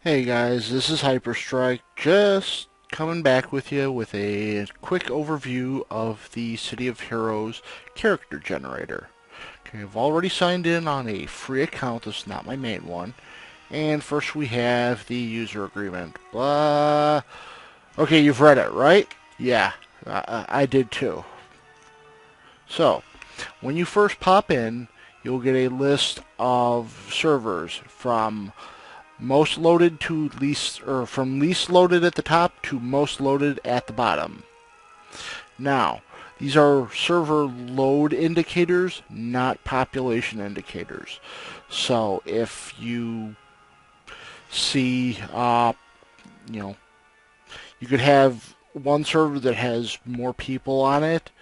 Hey guys, this is Hyperstrike, just coming back with you with a quick overview of the City of Heroes character generator. Okay, I've already signed in on a free account, this is not my main one. And first we have the user agreement. Blah. Okay, you've read it, right? Yeah, I did too. So, when you first pop in, you'll get a list of servers from most loaded to least, or from least loaded at the top to most loaded at the bottom. Now, these are server load indicators, not population indicators. So if you see, you know, you could have one server that has more people on it,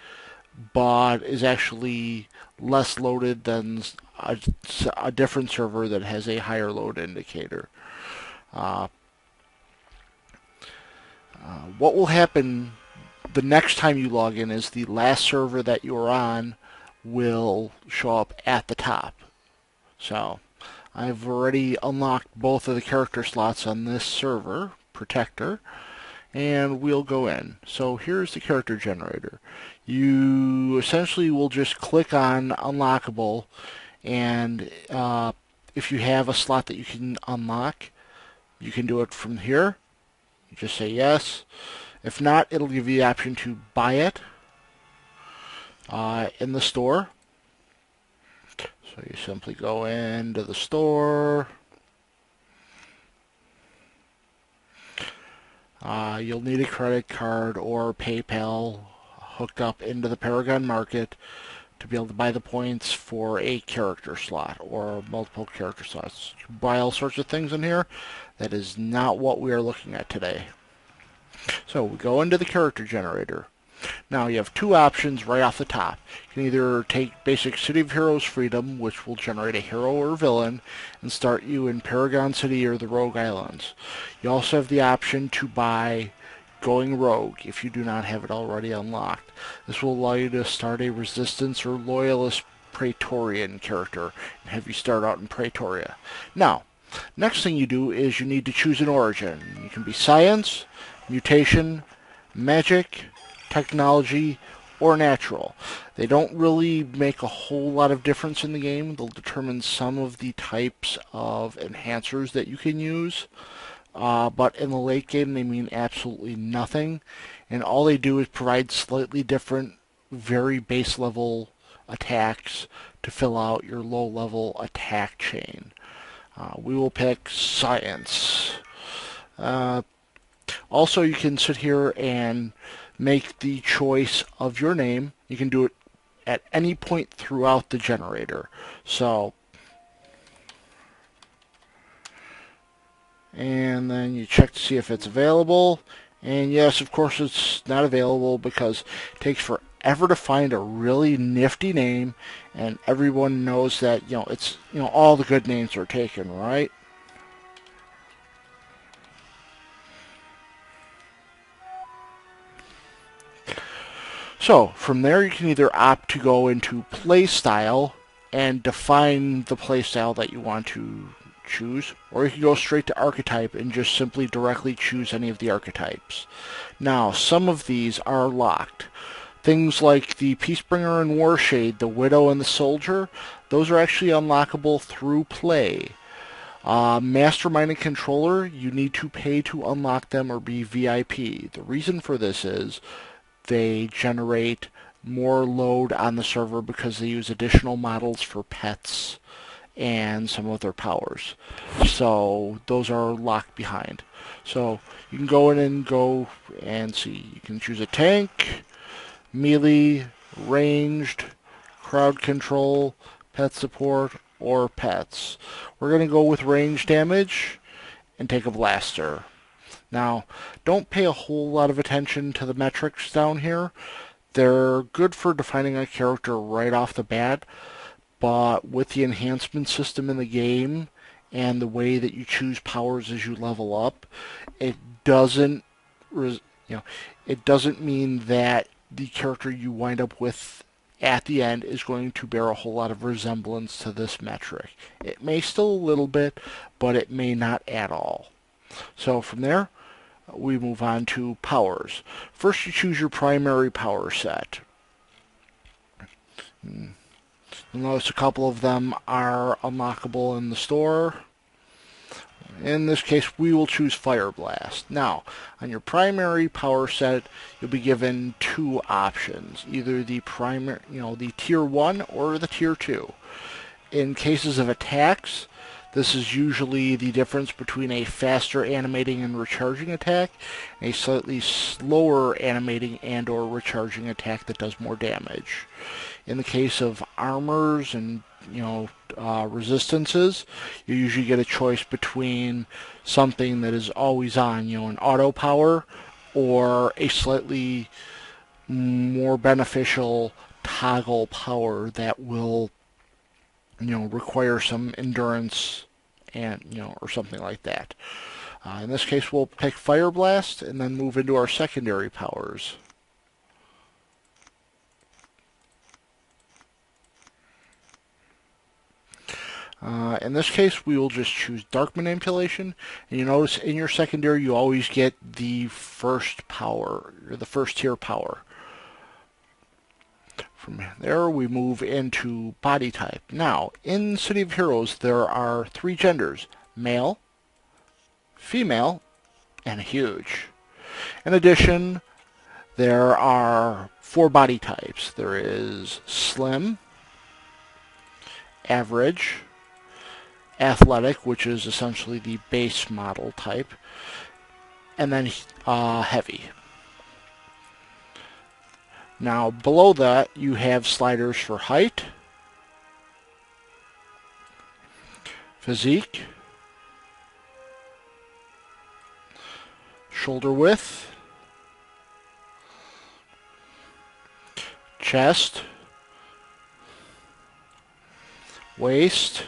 but is actually less loaded than a different server that has a higher load indicator. Uh, what will happen the next time you log in is the last server that you're on will show up at the top. So I've already unlocked both of the character slots on this server, Protector, and we'll go in. So here's the character generator. You essentially will just click on Unlockable, and if you have a slot that you can unlock, you can do it from here. You just say yes. If not, it'll give you the option to buy it in the store. So you simply go into the store. You'll need a credit card or PayPal hooked up into the Paragon Market to be able to buy the points for a character slot or multiple character slots. You can buy all sorts of things in here. That is not what we are looking at today. So we go into the character generator. Now you have two options right off the top. You can either take basic City of Heroes Freedom, which will generate a hero or villain, and start you in Paragon City or the Rogue Islands. You also have the option to buy Going Rogue if you do not have it already unlocked. This will allow you to start a Resistance or Loyalist Praetorian character and have you start out in Praetoria. Now, next thing you do is you need to choose an origin. You can be Science, Mutation, Magic, Technology, or Natural. They don't really make a whole lot of difference in the game. They'll determine some of the types of enhancers that you can use. But in the late game, they mean absolutely nothing. And all they do is provide slightly different, very base level attacks to fill out your low level attack chain. We will pick Science. Uh, Also, you can sit here and make the choice of your name. You can do it at any point throughout the generator. So, and then you check to see if it's available. And yes, of course, it's not available because it takes forever to find a really nifty name, and everyone knows that it's all the good names are taken, right? So from there you can either opt to go into play style and define the play style that you want to choose, or you can go straight to archetype and just simply directly choose any of the archetypes. Now, some of these are locked. Things like the Peacebringer and Warshade, the Widow and the Soldier, those are actually unlockable through play. Mastermind and Controller, you need to pay to unlock them or be VIP. The reason for this is they generate more load on the server because they use additional models for pets and some of their powers. So those are locked behind. So you can go in and go and see. You can choose a tank, melee, ranged, crowd control, pet support, or pets. We're going to go with range damage and take a blaster. Now, don't pay a whole lot of attention to the metrics down here. They're good for defining a character right off the bat, but with the enhancement system in the game and the way that you choose powers as you level up, it doesn't, it doesn't mean that the character you wind up with at the end is going to bear a whole lot of resemblance to this metric. It may still a little bit, but it may not at all. So from there, we move on to powers. First, you choose your primary power set. You'll notice a couple of them are unlockable in the store. In this case, we will choose Fire Blast. Now, on your primary power set, you'll be given two options, either the primary, the tier 1 or the tier 2. In cases of attacks, this is usually the difference between a faster animating and recharging attack and a slightly slower animating and or recharging attack that does more damage. In the case of armors and resistances, you usually get a choice between something that is always on, an auto power, or a slightly more beneficial toggle power that will require some endurance and or something like that. In this case, we'll pick Fire Blast and then move into our secondary powers. In this case, we will just choose Dark Manipulation, and you notice in your secondary you always get the first power, or the first tier power. From there, we move into body type. Now, in City of Heroes, there are 3 genders: male, female, and huge. In addition, there are 4 body types. There is slim, average, athletic, which is essentially the base model type, and then heavy. Now, below that, you have sliders for height, physique, shoulder width, chest, waist,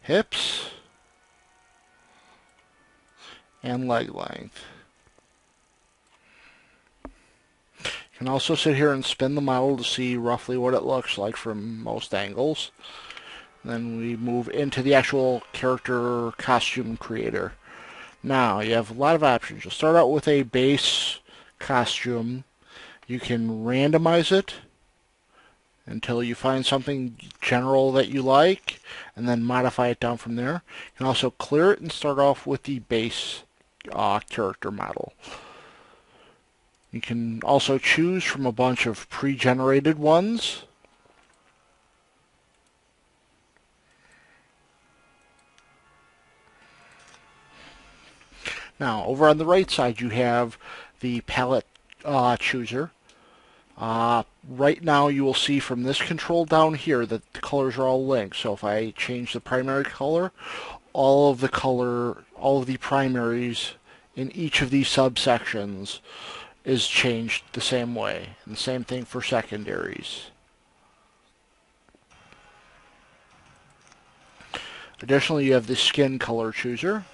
hips, and leg length. You can also sit here and spin the model to see roughly what it looks like from most angles. Then we move into the actual character costume creator. Now, you have a lot of options. You'll start out with a base costume. You can randomize it until you find something general that you like, and then modify it down from there. You can also clear it and start off with the base character model. You can also choose from a bunch of pre-generated ones. Now, over on the right side, you have the palette chooser. Right now, you will see from this control down here that the colors are all linked. So if I change the primary color, all of the primaries in each of these subsections is changed the same way. And the same thing for secondaries. Additionally, you have the skin color chooser.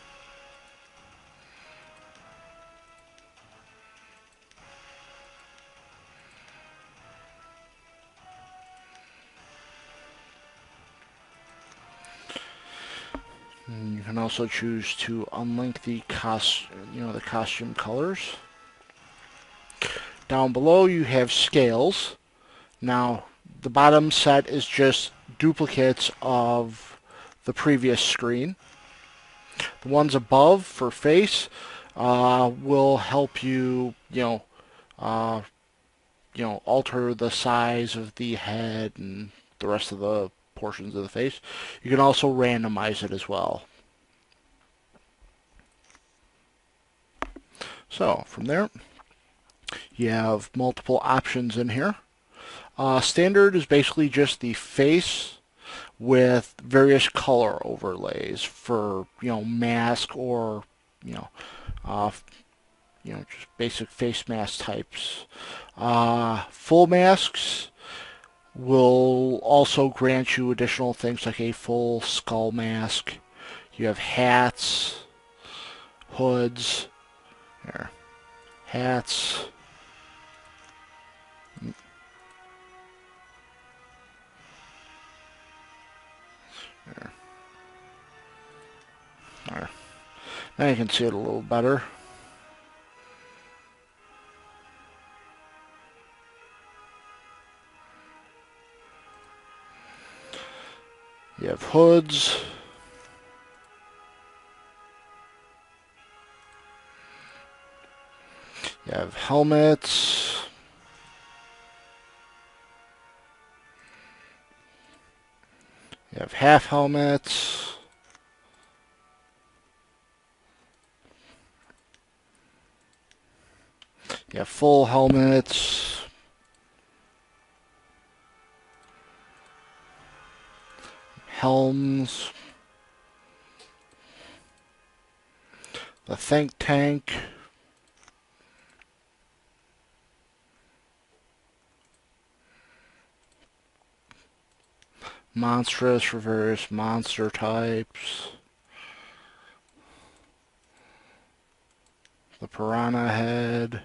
And you can also choose to unlink the costume colors. Down below you have scales. Now, the bottom set is just duplicates of the previous screen. The ones above for face will help you, alter the size of the head and the rest of the portions of the face. You can also randomize it as well. So, from there, you have multiple options in here. Standard is basically just the face with various color overlays for mask or just basic face mask types. Full masks will also grant you additional things like a full skull mask. You have hats, hoods, hats. There. Now you can see it a little better. You have hoods. You have helmets. You have half helmets. You have full helmets. Helms. The think tank. Monstrous for various monster types. The piranha head.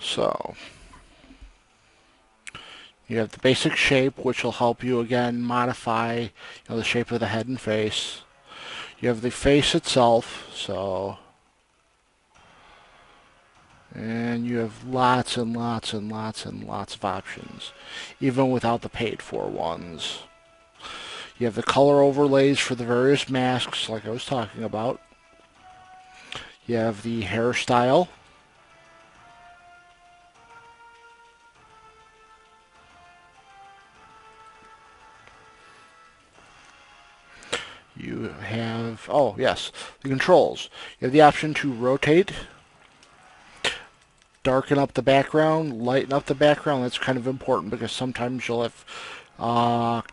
So, you have the basic shape, which will help you again modify the shape of the head and face. You have the face itself, and you have lots and lots and lots and lots of options, even without the paid for ones. You have the color overlays for the various masks, like I was talking about. You have the hairstyle. You have, oh yes, the controls. You have the option to rotate, darken up the background, lighten up the background. That's kind of important because sometimes you'll have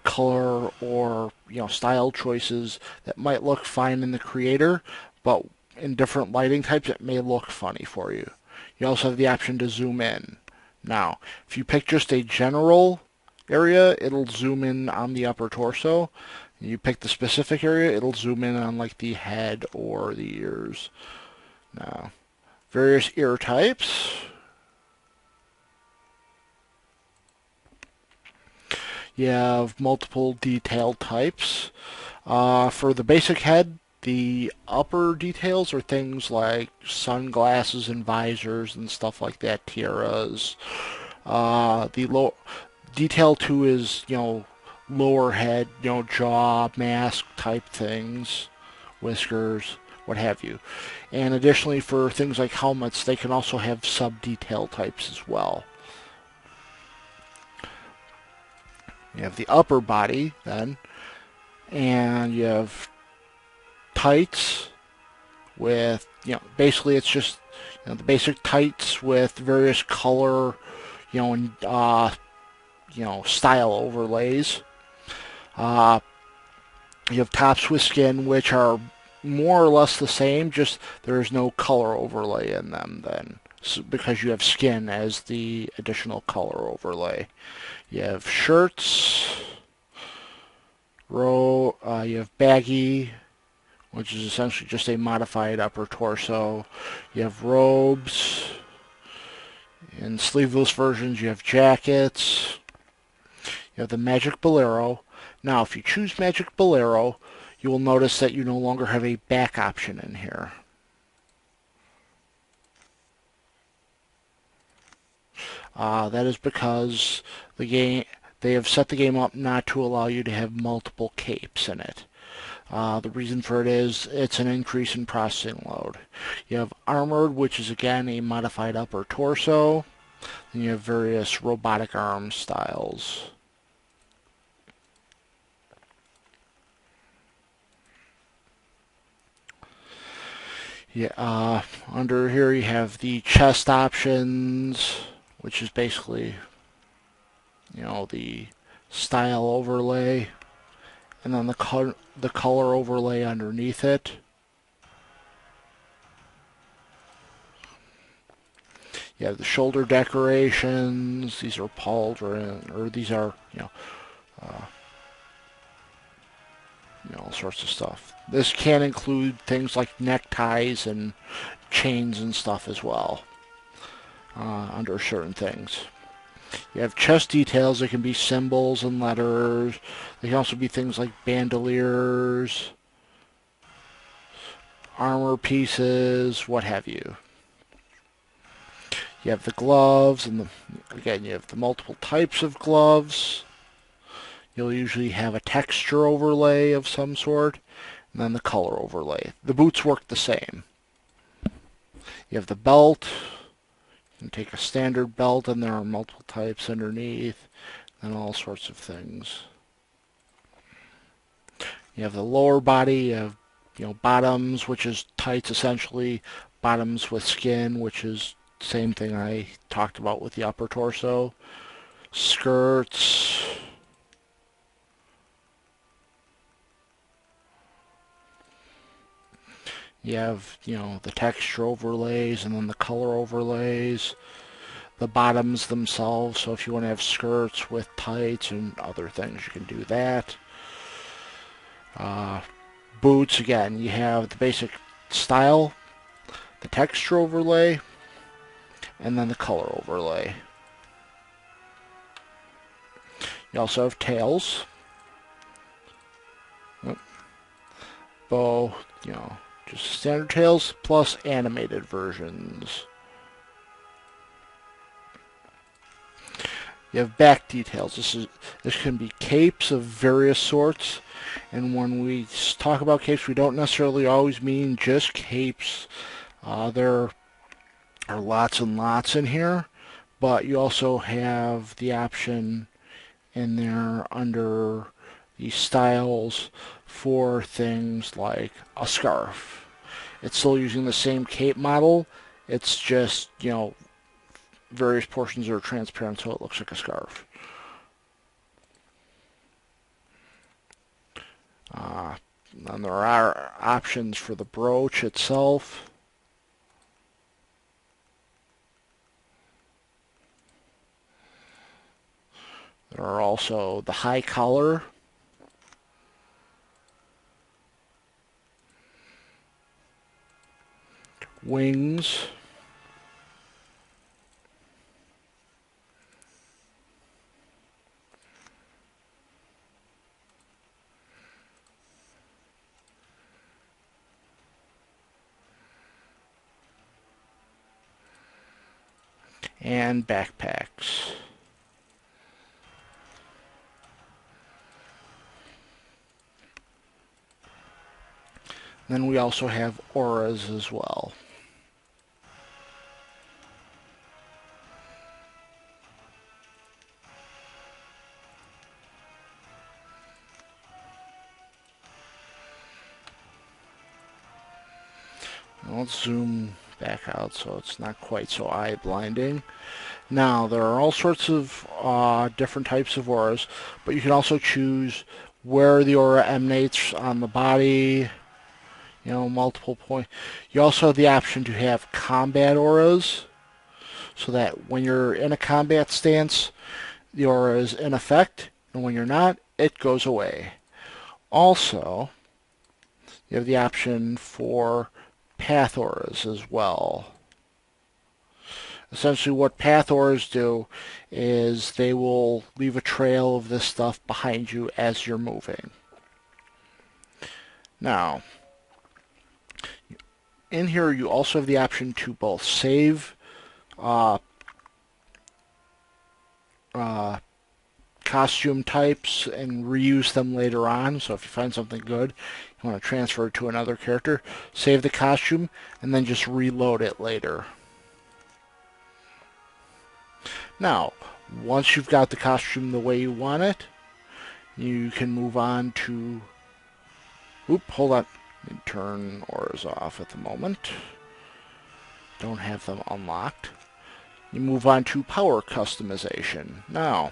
color or style choices that might look fine in the creator, but in different lighting types it may look funny for you. You also have the option to zoom in. Now, if you pick just a general area, it'll zoom in on the upper torso. You pick the specific area, it'll zoom in on like the head or the ears. Now, various ear types. You have multiple detail types. For the basic head, the upper details are things like sunglasses and visors and stuff like that, tiaras. The low detail 2 is, lower head, jaw, mask type things, whiskers, what have you. And additionally, for things like helmets, they can also have sub-detail types as well. You have the upper body, then, and you have tights with, basically it's just, the basic tights with various color, and, style overlays. You have tops with skin, which are more or less the same, just there is no color overlay in them then, because you have skin as the additional color overlay. You have shirts, you have baggy, which is essentially just a modified upper torso. You have robes. In sleeveless versions, you have jackets. You have the Magic Bolero. Now, if you choose Magic Bolero, you will notice that you no longer have a back option in here. That is because they have set the game up not to allow you to have multiple capes in it. The reason for it is it's an increase in processing load. You have armored, which is again a modified upper torso. Then you have various robotic arm styles. Yeah, under here you have the chest options, which is basically, the style overlay, and then the color overlay underneath it. You have the shoulder decorations. These are pauldron, or these are, all sorts of stuff. This can include things like neckties and chains and stuff as well, under certain things. You have chest details that can be symbols and letters. They can also be things like bandoliers, armor pieces, what have you. You have the gloves, and again, you have the multiple types of gloves. You'll usually have a texture overlay of some sort, and then the color overlay. The boots work the same. You have the belt. You can take a standard belt, and there are multiple types underneath, and all sorts of things. You have the lower body. You have, bottoms, which is tights essentially. Bottoms with skin, which is the same thing I talked about with the upper torso. Skirts. You have, the texture overlays and then the color overlays. The bottoms themselves, so if you want to have skirts with tights and other things, you can do that. Boots, again, you have the basic style, the texture overlay, and then the color overlay. You also have tails. Both, just standard tails plus animated versions. You have back details. This can be capes of various sorts, and when we talk about capes, we don't necessarily always mean just capes. There are lots and lots in here, but you also have the option in there under the styles for things like a scarf. It's still using the same cape model. It's just, various portions are transparent so it looks like a scarf. Then there are options for the brooch itself. There are also the high collar. Wings. And backpacks. Then we also have auras as well. Let's zoom back out so it's not quite so eye-blinding. Now, there are all sorts of different types of auras, but you can also choose where the aura emanates on the body, multiple points. You also have the option to have combat auras, so that when you're in a combat stance, the aura is in effect, and when you're not, it goes away. Also, you have the option for path auras as well. Essentially what path auras do is they will leave a trail of this stuff behind you as you're moving. Now, in here you also have the option to both save costume types and reuse them later on. So if you find something good, you want to transfer it to another character, save the costume, and then just reload it later. Now, once you've got the costume the way you want it, you can move on to... hold on. Let me turn auras off at the moment. Don't have them unlocked. You move on to power customization. Now,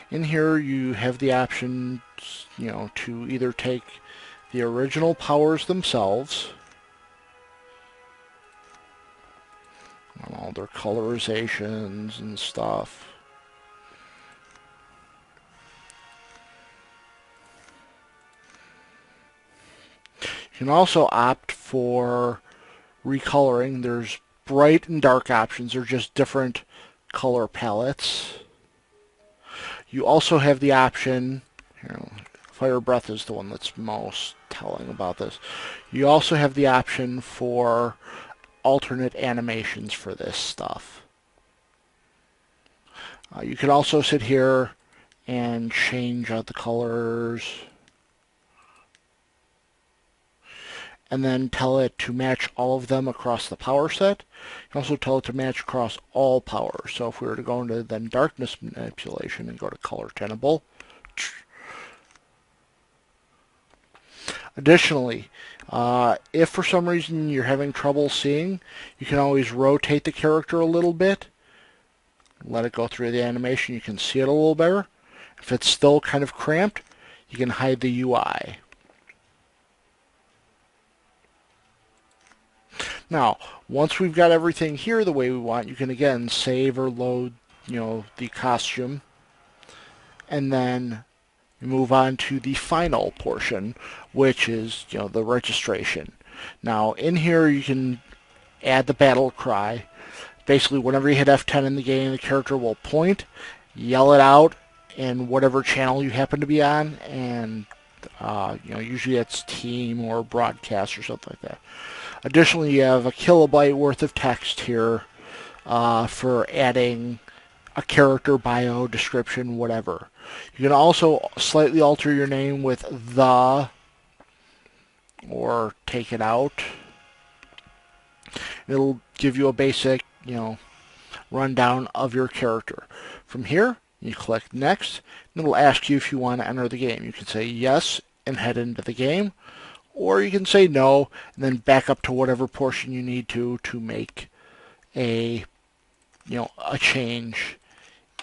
in here you have the option, to either take the original powers themselves, and all their colorizations and stuff, You can also opt for recoloring. There's bright and dark options. They're just different color palettes. You also have the option, Fire Breath is the one that's most telling about this. You also have the option for alternate animations for this stuff. You can also sit here and change out the colors and then tell it to match all of them across the power set. You can also tell it to match across all powers. So if we were to go into then darkness manipulation and go to color tenable. Additionally, if for some reason you're having trouble seeing, you can always rotate the character a little bit. Let it go through the animation. You can see it a little better. If it's still kind of cramped, you can hide the UI. Now, once we've got everything here the way we want, you can again save or load, the costume, and then move on to the final portion, which is, the registration. Now, in here you can add the battle cry. Basically, whenever you hit F10 in the game, the character will point, yell it out in whatever channel you happen to be on, and usually it's team or broadcast or something like that. Additionally, you have a kilobyte worth of text here for adding a character bio, description, whatever. You can also slightly alter your name with the or take it out. It'll give you a basic, rundown of your character. From here, you click next, and it'll ask you if you want to enter the game. You can say yes and head into the game, or you can say no and then back up to whatever portion you need to make a change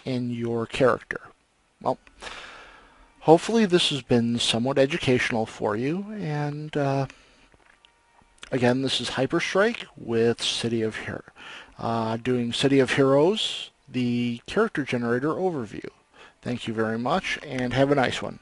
in your character. Well, hopefully this has been somewhat educational for you, and again, this is Hyperstrike with doing City of Heroes, the character generator overview. Thank you very much, and have a nice one.